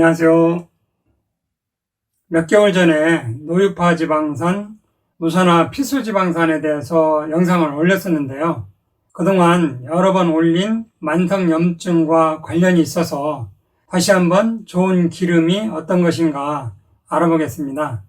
안녕하세요. 몇 개월 전에 노유파 지방산, 무산화 필수 지방산에 대해서 영상을 올렸었는데요. 그동안 여러 번 올린 만성염증과 관련이 있어서 다시 한번 좋은 기름이 어떤 것인가 알아보겠습니다.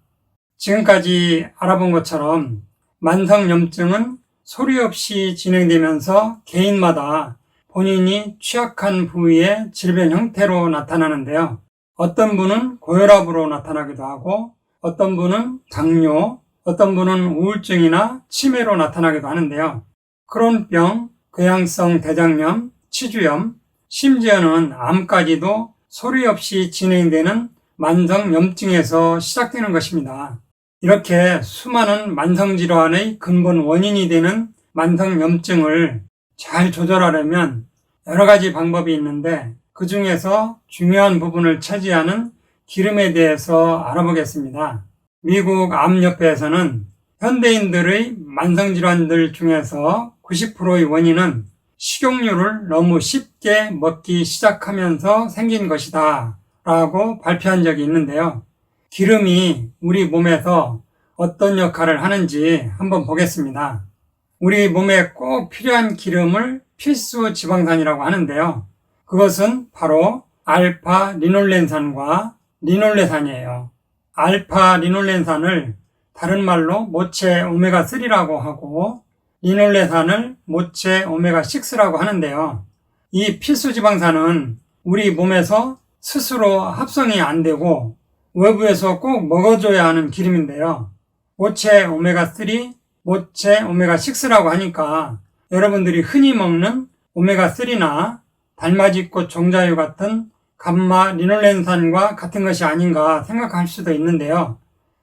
지금까지 알아본 것처럼 만성염증은 소리 없이 진행되면서 개인마다 본인이 취약한 부위의 질병 형태로 나타나는데요. 어떤 분은 고혈압으로 나타나기도 하고 어떤 분은 당뇨, 어떤 분은 우울증이나 치매로 나타나기도 하는데요. 크론병, 궤양성 대장염, 치주염, 심지어는 암까지도 소리 없이 진행되는 만성염증에서 시작되는 것입니다. 이렇게 수많은 만성질환의 근본 원인이 되는 만성염증을 잘 조절하려면 여러 가지 방법이 있는데 그 중에서 중요한 부분을 차지하는 기름에 대해서 알아보겠습니다. 미국 암협회에서는 현대인들의 만성질환들 중에서 90%의 원인은 식용유를 너무 쉽게 먹기 시작하면서 생긴 것이다 라고 발표한 적이 있는데요. 기름이 우리 몸에서 어떤 역할을 하는지 한번 보겠습니다. 우리 몸에 꼭 필요한 기름을 필수 지방산이라고 하는데요. 그것은 바로 알파 리놀렌산과 리놀레산이에요. 알파 리놀렌산을 다른 말로 모체 오메가3라고 하고 리놀레산을 모체 오메가6라고 하는데요. 이 필수 지방산은 우리 몸에서 스스로 합성이 안 되고 외부에서 꼭 먹어줘야 하는 기름인데요. 모체 오메가3, 모체 오메가6라고 하니까 여러분들이 흔히 먹는 오메가3나 달맞이꽃 종자유 같은 감마 리놀렌산과 같은 것이 아닌가 생각할 수도 있는데요.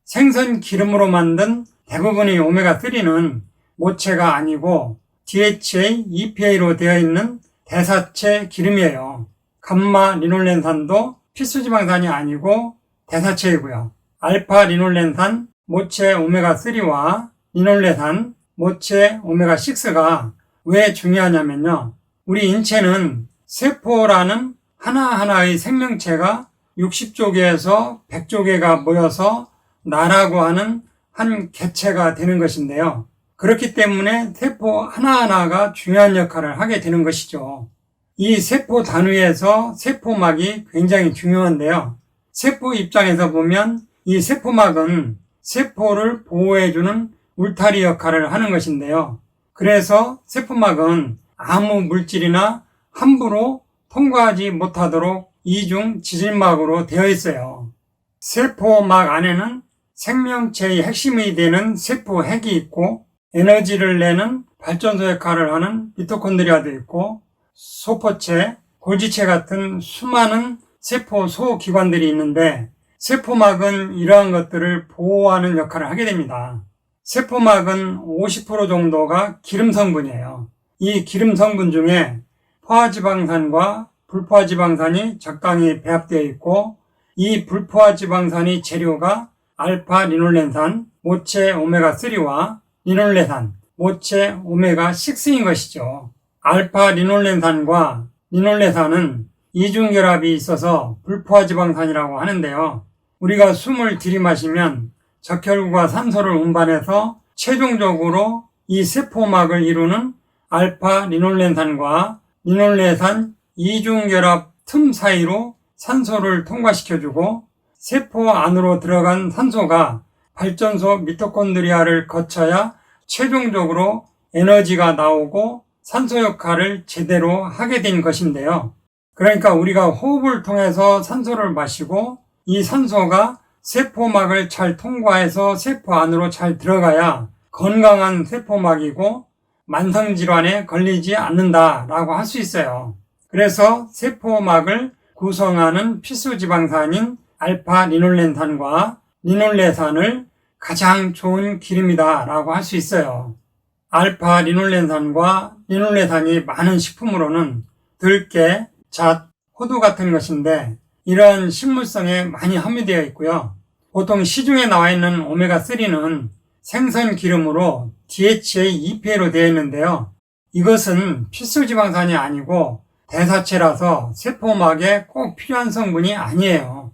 생선 기름으로 만든 대부분의 오메가3는 모체가 아니고 DHA, EPA로 되어 있는 대사체 기름이에요. 감마 리놀렌산도 필수지방산이 아니고 대사체이고요. 알파 리놀렌산, 모체 오메가3와 리놀레산, 모체 오메가6가 왜 중요하냐면요. 우리 인체는 세포라는 하나하나의 생명체가 60조 개에서 100조 개가 모여서 나라고 하는 한 개체가 되는 것인데요. 그렇기 때문에 세포 하나하나가 중요한 역할을 하게 되는 것이죠. 이 세포 단위에서 세포막이 굉장히 중요한데요. 세포 입장에서 보면 이 세포막은 세포를 보호해주는 울타리 역할을 하는 것인데요. 그래서 세포막은 아무 물질이나 함부로 통과하지 못하도록 이중 지질막으로 되어 있어요. 세포막 안에는 생명체의 핵심이 되는 세포핵이 있고 에너지를 내는 발전소 역할을 하는 미토콘드리아도 있고 소포체, 골지체 같은 수많은 세포 소기관들이 있는데 세포막은 이러한 것들을 보호하는 역할을 하게 됩니다. 세포막은 50% 정도가 기름 성분이에요. 이 기름 성분 중에 포화지방산과 불포화지방산이 적당히 배합되어 있고 이 불포화지방산의 재료가 알파 리놀렌산, 모체 오메가3와 리놀레산, 모체 오메가6인 것이죠. 알파 리놀렌산과 리놀레산은 이중결합이 있어서 불포화지방산이라고 하는데요. 우리가 숨을 들이마시면 적혈구가 산소를 운반해서 최종적으로 이 세포막을 이루는 알파 리놀렌산과 리놀레산 이중결합 틈 사이로 산소를 통과시켜주고 세포 안으로 들어간 산소가 발전소 미토콘드리아를 거쳐야 최종적으로 에너지가 나오고 산소 역할을 제대로 하게 된 것인데요. 그러니까 우리가 호흡을 통해서 산소를 마시고 이 산소가 세포막을 잘 통과해서 세포 안으로 잘 들어가야 건강한 세포막이고 만성질환에 걸리지 않는다라고 할 수 있어요. 그래서 세포막을 구성하는 필수지방산인 알파 리놀렌산과 리놀레산을 가장 좋은 기름이다라고 할 수 있어요. 알파 리놀렌산과 리놀레산이 많은 식품으로는 들깨, 잣, 호두 같은 것인데 이러한 식물성에 많이 함유되어 있고요. 보통 시중에 나와 있는 오메가3는 생선 기름으로 DHA, EPA로 되어 있는데요. 이것은 필수지방산이 아니고 대사체라서 세포막에 꼭 필요한 성분이 아니에요.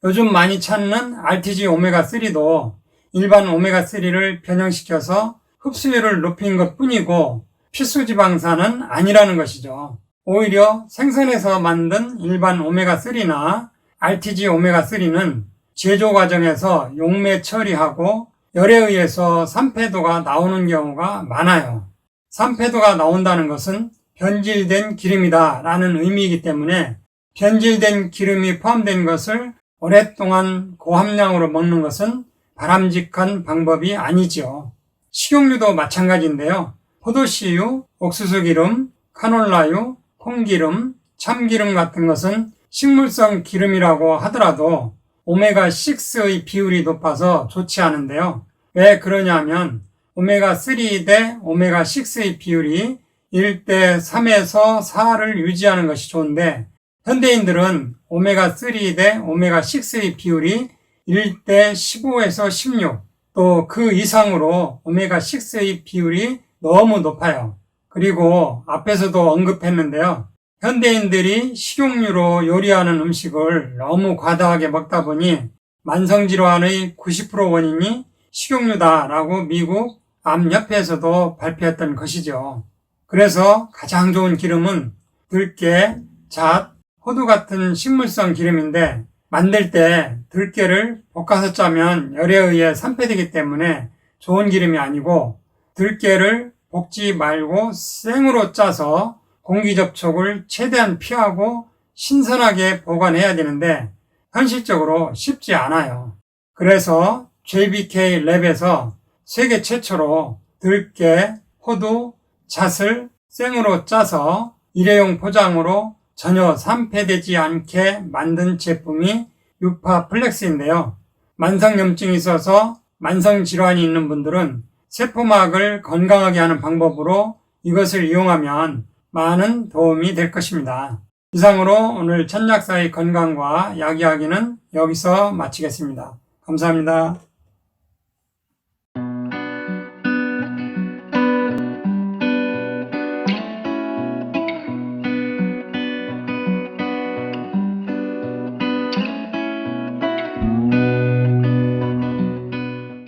요즘 많이 찾는 RTG 오메가3도 일반 오메가3를 변형시켜서 흡수율을 높인 것 뿐이고 필수지방산은 아니라는 것이죠. 오히려 생선에서 만든 일반 오메가3나 RTG 오메가3는 제조 과정에서 용매 처리하고 열에 의해서 산패도가 나오는 경우가 많아요. 산패도가 나온다는 것은 변질된 기름이다 라는 의미이기 때문에 변질된 기름이 포함된 것을 오랫동안 고함량으로 먹는 것은 바람직한 방법이 아니지요. 식용유도 마찬가지인데요. 포도씨유, 옥수수기름, 카놀라유, 콩기름, 참기름 같은 것은 식물성 기름이라고 하더라도 오메가6의 비율이 높아서 좋지 않은데요. 왜 그러냐면 오메가3 대 오메가6의 비율이 1대 3에서 4를 유지하는 것이 좋은데 현대인들은 오메가3 대 오메가6의 비율이 1대 15에서 16, 또 그 이상으로 오메가6의 비율이 너무 높아요. 그리고 앞에서도 언급했는데요. 현대인들이 식용유로 요리하는 음식을 너무 과다하게 먹다 보니 만성질환의 90% 원인이 식용유다라고 미국 암협회에서도 발표했던 것이죠. 그래서 가장 좋은 기름은 들깨, 잣, 호두 같은 식물성 기름인데 만들 때 들깨를 볶아서 짜면 열에 의해 산패되기 때문에 좋은 기름이 아니고 들깨를 볶지 말고 생으로 짜서 공기 접촉을 최대한 피하고 신선하게 보관해야 되는데 현실적으로 쉽지 않아요. 그래서 JBK 랩에서 세계 최초로 들깨, 호두, 잣을 생으로 짜서 일회용 포장으로 전혀 산패되지 않게 만든 제품이 유파 플렉스인데요. 만성염증이 있어서 만성질환이 있는 분들은 세포막을 건강하게 하는 방법으로 이것을 이용하면 많은 도움이 될 것입니다. 이상으로 오늘 천약사의 건강과 약 이야기는 여기서 마치겠습니다. 감사합니다.